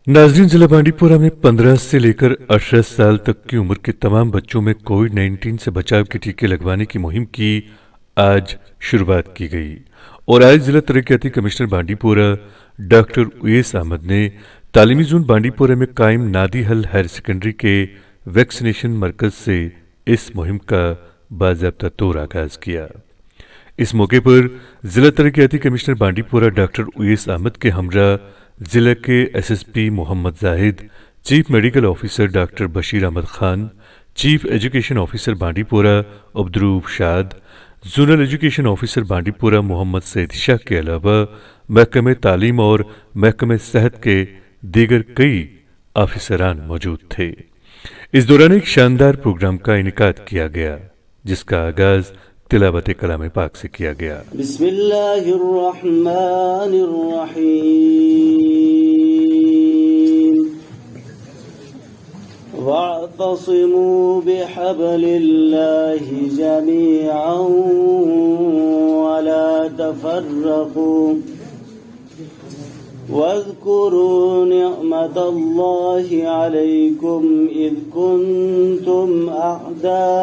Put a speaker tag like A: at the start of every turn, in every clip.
A: नाजरीन, जिला बांडीपुरा में 15 से लेकर 18 साल तक की उम्र के तमाम बच्चों में कोविड-19 से बचाव के टीके लगवाने की मुहिम की आज शुरुआत की गई और आज जिला तरक्याती कमिश्नर बांडीपुरा डॉक्टर उवैस अहमद ने तालीमी जोन बांडीपुरा में कायम नादी हल हायर सेकेंडरी के वैक्सीनेशन मरकज से इस मुहिम का बाज़ाब्ता तौर आगाज किया। इस मौके पर जिला तरक्याती कमिश्नर बांडीपुरा डॉक्टर उवैस अहमद के हमरा जिला के SSP Mohammad Zahid, chief medical officer doctor Bashir Ahmad Khan, chief education officer Bandipora Abdurrauf Shad, zonal education officer Bandipora Mohammad Saeed Shah के अलावा महकमे तालीम और महकमे सेहत के दीगर कई ऑफिसरान मौजूद थे। इस दौरान एक शानदार प्रोग्राम का इनेकाद किया गया जिसका आगाज तिलावत कलाम पाक से किया गया।
B: वअतसिमू बिहब्लिल्लाहि जमीअन वला तफर्रकू वाज़कुरू निअमतल्लाहि अलैकुम इज़ कुंतुम अअदाअन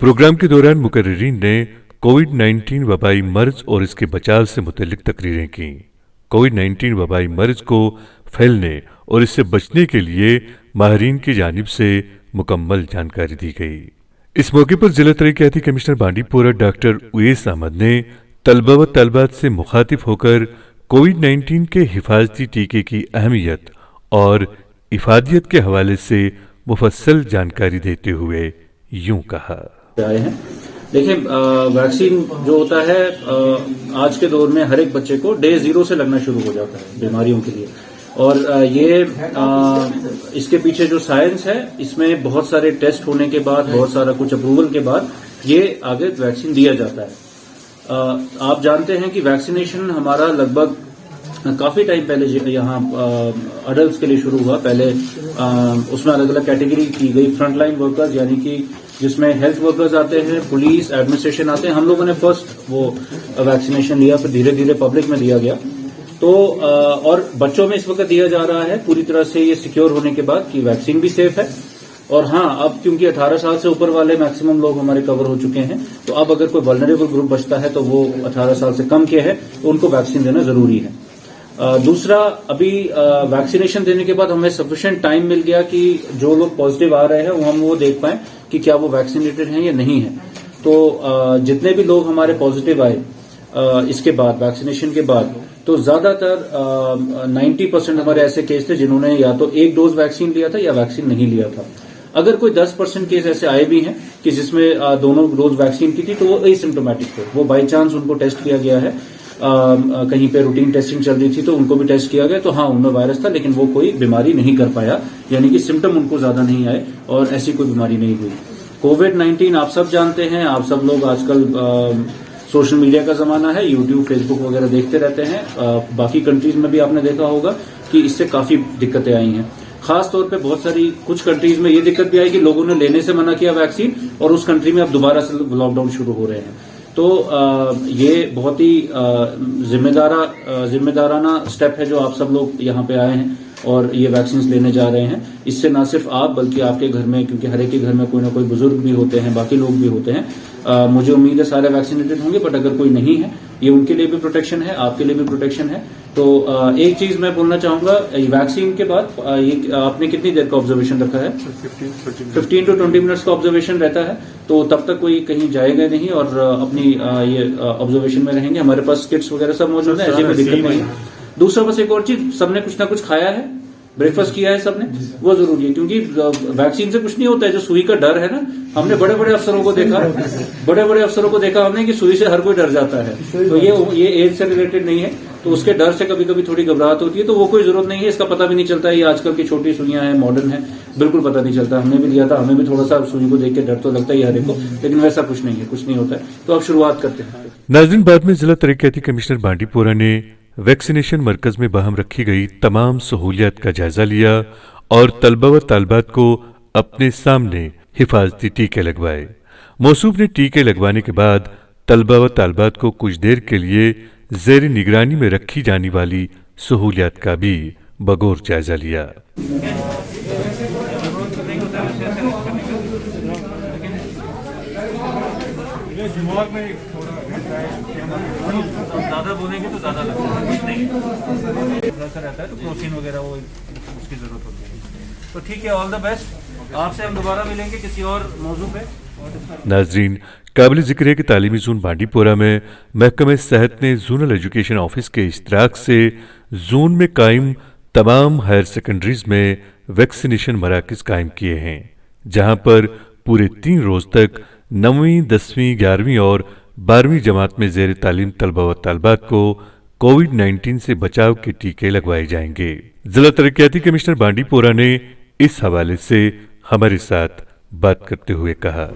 A: प्रोग्राम के दौरान मुकर्रिरीन ने कोविड-19 वबाई मर्ज और इसके बचाव से मुतल्लिक तकरीरें की। कोविड-19 वबाई मर्ज को फैलने और इससे बचने के लिए माहिरीन की जानिब से मुकम्मल जानकारी दी गई। इस मौके पर जिला तरक्याती कमिश्नर बांडीपुरा डॉक्टर उवैस अहमद ने तलबा व तलबात से मुखातिब होकर कोविड-19 के हिफाजती टीके की अहमियत और इफादियत के हवाले से मुफस्सल जानकारी देते हुए यूं कहा।
C: देखिए, वैक्सीन जो होता है आज के दौर में हर एक बच्चे को डे 0 से लगना शुरू हो जाता है बीमारियों के लिए, और ये इसके पीछे जो साइंस है इसमें बहुत सारे टेस्ट होने के बाद, बहुत सारा कुछ अप्रूवल के बाद ये आगे वैक्सीन दिया जाता है। आप जानते हैं कि वैक्सीनेशन हमारा लगभग काफी टाइम पहले यहाँ अडल्ट्स के लिए शुरू हुआ। पहले उसमें अलग अलग कैटेगरी की गई, फ्रंटलाइन वर्कर्स यानी कि जिसमें हेल्थ वर्कर्स आते हैं, पुलिस, एडमिनिस्ट्रेशन आते हैं। हम लोगों ने फर्स्ट वो वैक्सीनेशन लिया, फिर धीरे धीरे पब्लिक में दिया गया। तो और बच्चों में इस वक्त दिया जा रहा है पूरी तरह से ये सिक्योर होने के बाद कि वैक्सीन भी सेफ है। और हाँ, अब क्योंकि 18 साल से ऊपर वाले मैक्सिमम लोग हमारे कवर हो चुके हैं, तो अब अगर कोई वल्नरेबल ग्रुप बचता है तो वो 18 साल से कम के है, तो उनको वैक्सीन देना जरूरी है। दूसरा, अभी वैक्सीनेशन देने के बाद हमें सफिशिएंट टाइम मिल गया कि जो लोग पॉजिटिव आ रहे हैं हम वो देख पाएं कि क्या वो वैक्सीनेटेड हैं या नहीं है। तो जितने भी लोग हमारे पॉजिटिव आए इसके बाद, वैक्सीनेशन के बाद, तो ज्यादातर 90% हमारे ऐसे केस थे जिन्होंने या तो एक डोज वैक्सीन लिया था या वैक्सीन नहीं लिया था। अगर कोई 10% केस ऐसे आए भी हैं कि जिसमें दोनों डोज वैक्सीन की थी, तो वो एसिम्प्टोमेटिक थे, वो बाई चांस उनको टेस्ट किया गया है, कहीं पे रूटीन टेस्टिंग चल रही थी तो उनको भी टेस्ट किया गया, तो हाँ उनमें वायरस था लेकिन वो कोई बीमारी नहीं कर पाया, यानी कि सिम्टम उनको ज्यादा नहीं आए और ऐसी कोई बीमारी नहीं हुई। कोविड-19 आप सब जानते हैं, आप सब लोग आजकल सोशल मीडिया का जमाना है, यूट्यूब, फेसबुक वगैरह देखते रहते हैं। बाकी कंट्रीज में भी आपने देखा होगा कि इससे काफी दिक्कतें आई हैं। खास तौर पे बहुत सारी कुछ कंट्रीज में ये दिक्कत भी आई कि लोगों ने लेने से मना किया वैक्सीन, और उस कंट्री में अब दोबारा से लॉकडाउन शुरू हो रहे हैं। तो ये बहुत ही जिम्मेदाराना स्टेप है जो आप सब लोग यहाँ पे आए हैं और ये वैक्सीन लेने जा रहे हैं। इससे ना सिर्फ आप बल्कि आपके घर में, क्योंकि हर एक के घर में कोई ना कोई बुजुर्ग भी होते हैं, बाकी लोग भी होते हैं, मुझे उम्मीद है सारे वैक्सीनेटेड होंगे, बट अगर कोई नहीं है ये उनके लिए भी प्रोटेक्शन है, आपके लिए भी प्रोटेक्शन है। तो एक चीज मैं बोलना चाहूंगा, वैक्सीन के बाद ये आपने कितनी देर का ऑब्जर्वेशन रखा है? 15 to 20 मिनट्स का ऑब्जर्वेशन रहता है। तो तब तक कोई कहीं जाएगा नहीं और अपनी ये ऑब्जर्वेशन में रहेंगे। हमारे पास किट्स वगैरह सब मौजूद है, ऐसी कोई दिक्कत नहीं है। दूसरा बस एक और चीज, सबने कुछ ना कुछ खाया है, ब्रेकफास्ट किया है सबने, वो जरूरी है, क्योंकि वैक्सीन से कुछ नहीं होता है। जो सुई का डर है ना, हमने बड़े बड़े अफसरों को देखा हमने कि सुई से हर कोई डर जाता है। तो ये एज से रिलेटेड नहीं है, तो उसके डर से कभी कभी थोड़ी घबराहट होती है, तो वो कोई जरूरत नहीं है। इसका पता भी नहीं चलता है, ये आजकल की छोटी सुइयां हैं, मॉडर्न है, बिल्कुल पता नहीं चलता। हमने भी लिया था, हमें भी थोड़ा सा सुई को देख के डर तो लगता ही हर एक को, लेकिन वैसा कुछ नहीं है, कुछ नहीं होता है। तो अब शुरुआत करते हैं।
A: नाज़रीन, बाद में जिला तरक्याती कमिश्नर बांडीपोरा ने वैक्सीनेशन मरकज में बहाम रखी गई तमाम सहूलियात का जायजा लिया और तलबा व तालबात को अपने सामने हिफाजती टीके लगवाए। मौसूफ ने टीके लगवाने के बाद तलबा व तालबात को कुछ देर के लिए ज़ेर निगरानी में रखी जाने वाली सहूलियात का भी बगौर जायजा लिया।
C: ज्यादा बोलेंगे तो ज्यादा लगता है, कुछ नहीं ऐसा रहता है, तो प्रोटीन वगैरह वो उसकी जरूरत होती है। तो ठीक है, ऑल द बेस्ट। आपसे हम दोबारा मिलेंगे किसी और मौजू पे।
A: नाजरीन, काबिल जिक्र है कि तालीमी जोन बांडीपोरा में महकमे सेहत ने जोनल एजुकेशन ऑफिस के इश्तराक से जोन में कायम तमाम हायर सेकेंडरीज में वैक्सीनेशन मराकज कायम किए हैं, जहां पर पूरे 3 रोज तक 9वीं, 10वीं, 11वीं और 12वीं जमात में ज़ेर तालीम तलबा व तालबात को कोविड-19 से बचाव के टीके लगवाए जाएंगे। जिला तरक्याती कमिश्नर बांडीपोरा ने इस हवाले से हमारे साथ बात करते हुए कहा।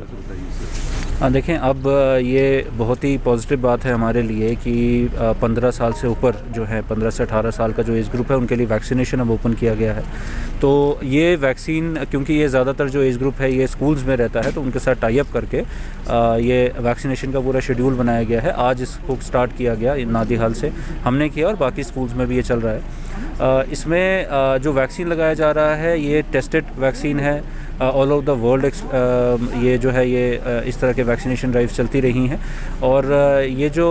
D: देखें, अब ये बहुत ही पॉजिटिव बात है हमारे लिए कि 15 साल से ऊपर जो है, 15 से 18 साल का जो एज ग्रुप है, उनके लिए वैक्सीनेशन अब ओपन किया गया है। तो ये वैक्सीन, क्योंकि ये ज़्यादातर जो एज ग्रुप है ये स्कूल्स में रहता है, तो उनके साथ टाई अप करके ये वैक्सीनेशन का पूरा शेड्यूल बनाया गया है। आज इसको स्टार्ट किया गया, नादी हाल से हमने किया और बाकी स्कूल्स में भी ये चल रहा है। इसमें जो वैक्सीन लगाया जा रहा है ये टेस्टेड वैक्सीन है ऑल ओवर द वर्ल्ड। ये जो है ये इस तरह के वैक्सीनेशन ड्राइव चलती रही हैं और ये जो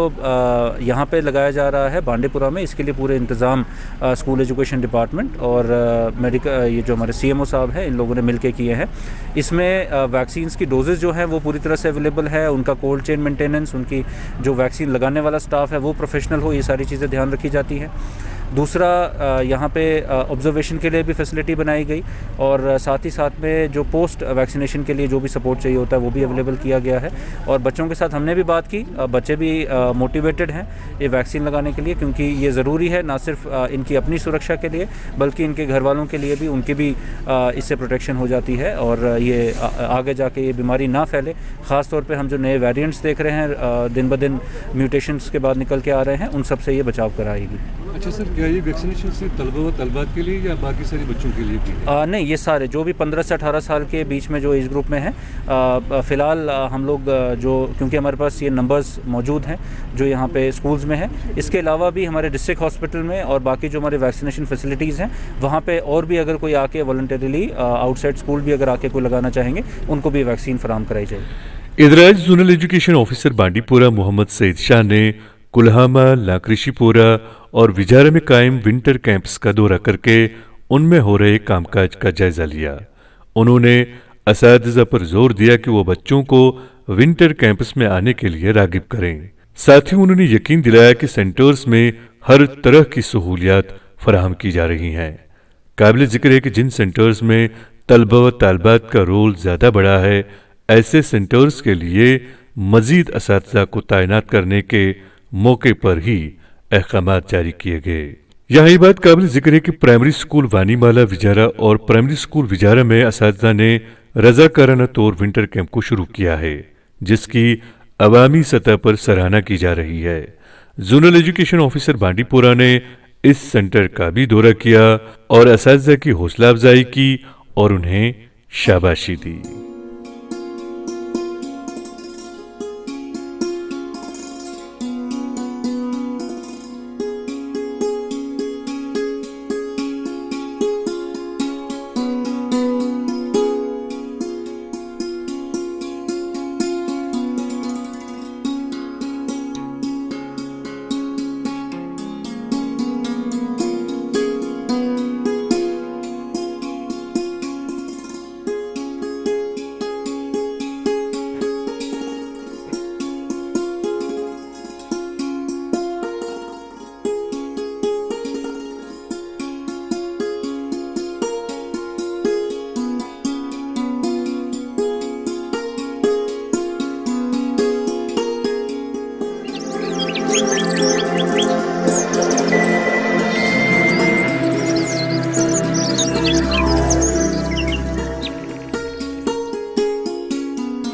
D: यहाँ पे लगाया जा रहा है बांडीपुरा में, इसके लिए पूरे इंतज़ाम स्कूल एजुकेशन डिपार्टमेंट और मेडिकल ये जो हमारे CMO साहब हैं, इन लोगों ने मिलके किए हैं। इसमें वैक्सीन्स की डोजेज़ जो हैं वो पूरी तरह से अवेलेबल है, उनका कोल्ड चेन मेंटेनेंस, उनकी जो वैक्सीन लगाने वाला स्टाफ है वो प्रोफेशनल हो, ये सारी चीज़ें ध्यान रखी जाती हैं। दूसरा, यहाँ पे ऑब्जर्वेशन के लिए भी फैसिलिटी बनाई गई और साथ ही साथ में जो पोस्ट वैक्सीनेशन के लिए जो भी सपोर्ट चाहिए होता है वो भी अवेलेबल किया गया है। और बच्चों के साथ हमने भी बात की, बच्चे भी मोटिवेटेड हैं ये वैक्सीन लगाने के लिए, क्योंकि ये ज़रूरी है ना सिर्फ इनकी अपनी सुरक्षा के लिए बल्कि इनके घर वालों के लिए भी, उनकी भी इससे प्रोटेक्शन हो जाती है और ये आगे जाके ये बीमारी ना फैले। ख़ास तौर पे हम जो नए वेरिएंट्स देख रहे हैं दिन ब दिन म्यूटेशंस के बाद निकल के आ रहे हैं, उन सब से ये बचाव कराएगी।
E: अच्छा सर, क्या ये वैक्सीनेशन सिर्फ तलबा व तलबात के लिए या बाकी सारे बच्चों के लिए भी है?
D: नहीं, ये सारे जो भी 15 से 18 साल के बीच में जो एज ग्रुप में है, फ़िलहाल हम लोग जो, क्योंकि हमारे पास ये नंबर्स मौजूद हैं जो यहाँ पे स्कूल्स में है, इसके अलावा भी हमारे डिस्ट्रिक्ट हॉस्पिटल में और बाकी जो हमारे वैक्सीनेशन फैसिलिटीज़ हैं वहाँ पे और भी अगर कोई आके वॉलंटरीली आउटसाइड स्कूल भी अगर आके कोई लगाना चाहेंगे उनको भी वैक्सीन फराहम कराई जाएगी।
A: इधर आज zonal education officer Bandipora Mohammad Saeed Shah ने कुल्हामा, लाकरिशीपोरा और विजारा में कायम विंटर कैंप्स का दौरा करके उनमें हो रहे कामकाज का जायजा लिया। उन्होंने असातिज़ा पर जोर दिया कि वो बच्चों को विंटर कैंप्स में आने के लिए रागिब करें। साथ ही उन्होंने यकीन दिलाया कि सेंटर्स में हर तरह की सहूलियात फराहम की जा रही हैं। काबिल जिक्र है कि जिन सेंटर्स में तलबा व तालबात का रोल ज़्यादा बड़ा है, ऐसे सेंटर्स के लिए मज़ीद असातिज़ा को तैनात करने के मौके पर ही अहकामात जारी किए गए। यहाँ ये बात काबिल जिक्र है कि प्राइमरी स्कूल वानीमाला विजारा और प्राइमरी स्कूल विजारा में असातिज़ा ने रज़ाकाराना तौर विंटर कैंप को शुरू किया है, जिसकी अवामी सतह पर सराहना की जा रही है। जोनल एजुकेशन ऑफिसर बांडीपोरा ने इस सेंटर का भी दौरा किया और असातिज़ा की हौसला अफजाई की और उन्हें शाबाशी दी।